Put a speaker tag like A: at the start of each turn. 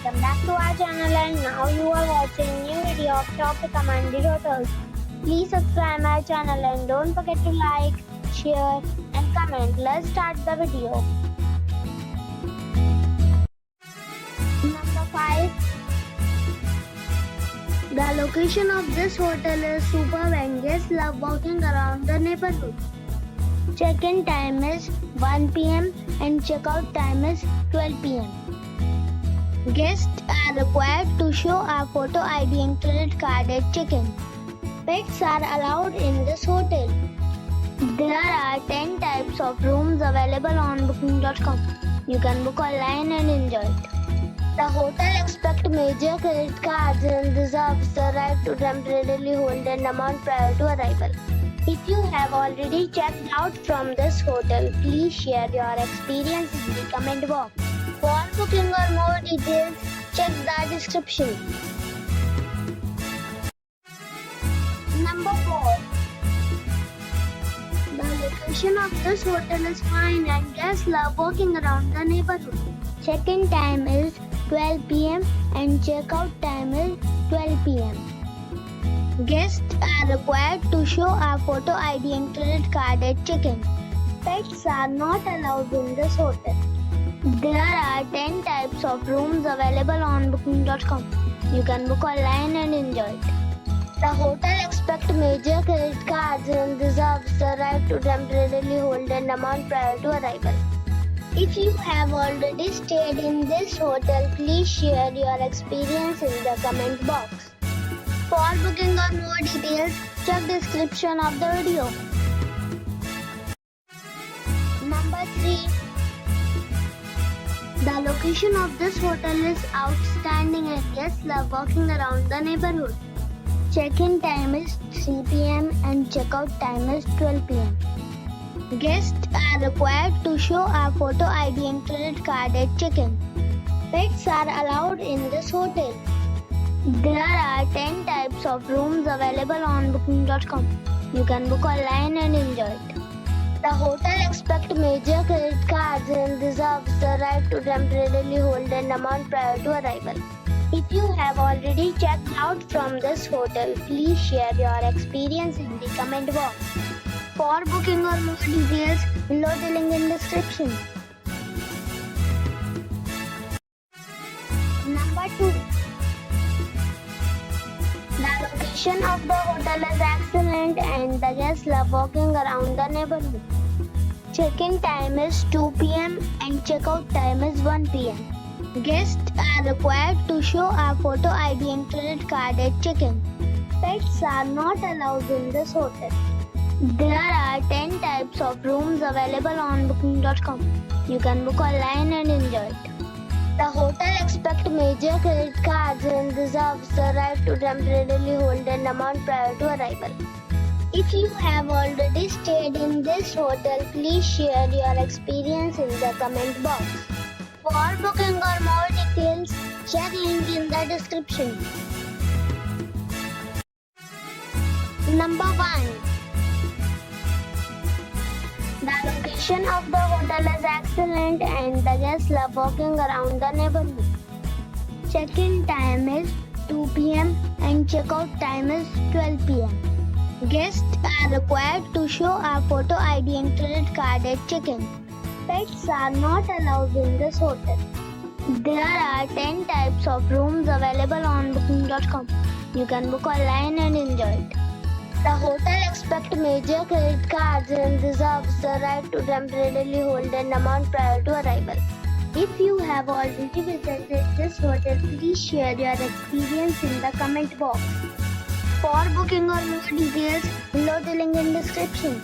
A: welcome back to our channel, and now you are watching new video of top recommended hotels. Please subscribe my channel and don't forget to like, share and comment. Let's start the video. Number 5. The location of this hotel is superb and guests love walking around the neighborhood. Check-in time is 1 p.m. and check-out time is 12 p.m. Guests are required to show a photo ID and credit card at check-in. Pets are allowed in this hotel. There are 10 types of rooms available on booking.com. You can book online and enjoy it. The hotel expects major credit cards and reserves the right to temporarily hold an amount prior to arrival. If you have already checked out from this hotel, please share your experience in the comment box. For booking or more details, check the description. Number 4. The location of this hotel is fine and guests love walking around the neighborhood. Check-in time is 12 p.m. and check-out time is 12 p.m. Guests are required to show a photo ID and credit card at check-in. Pets are not allowed in this hotel. There are 10 types of rooms available on booking.com. You can book online and enjoy it. The hotel expects major credit cards and reserves the right to temporarily hold an amount prior to arrival. If you have already stayed in this hotel, please share your experience in the comment box. For booking or more details, check description of the video. Number 3. The location of this hotel is outstanding and guests love walking around the neighborhood. Check-in time is 3 p.m. and check-out time is 12 p.m. Guests are required to show a photo ID and credit card at check-in. Pets are allowed in this hotel. There are 10 types of rooms available on booking.com. You can book online and enjoy it. The hotel expects major credit cards and reserves the right to temporarily hold an amount prior to arrival. If you have already checked out from this hotel, please share your experience in the comment box. For booking or more details, below the link in description. Number 2. The location of the hotel is excellent and the guests love walking around the neighborhood. Check-in time is 2 p.m. and check-out time is 1 p.m. Guests are required to show a photo ID and credit card at check-in. Pets are not allowed in this hotel. There are 10 types of rooms available on booking.com. You can book online and enjoy it. The hotel expects major credit cards and reserves the right to temporarily hold an amount prior to arrival. If you have already stayed in this hotel, please share your experience in the comment box. For booking or more details, check link in the description. Number 1. The location of the hotel is excellent and the guests love walking around the neighborhood. Check-in time is 2 p.m. and check-out time is 12 p.m. Guests are required to show a photo ID and credit card at check-in. Pets are not allowed in this hotel. There are 10 types of rooms available on booking.com. You can book online and enjoy it. The hotel expects major credit cards and reserves the right to temporarily hold an amount prior to arrival. If you have already visited this hotel, please share your experience in the comment box. For booking or more details, below the link in description.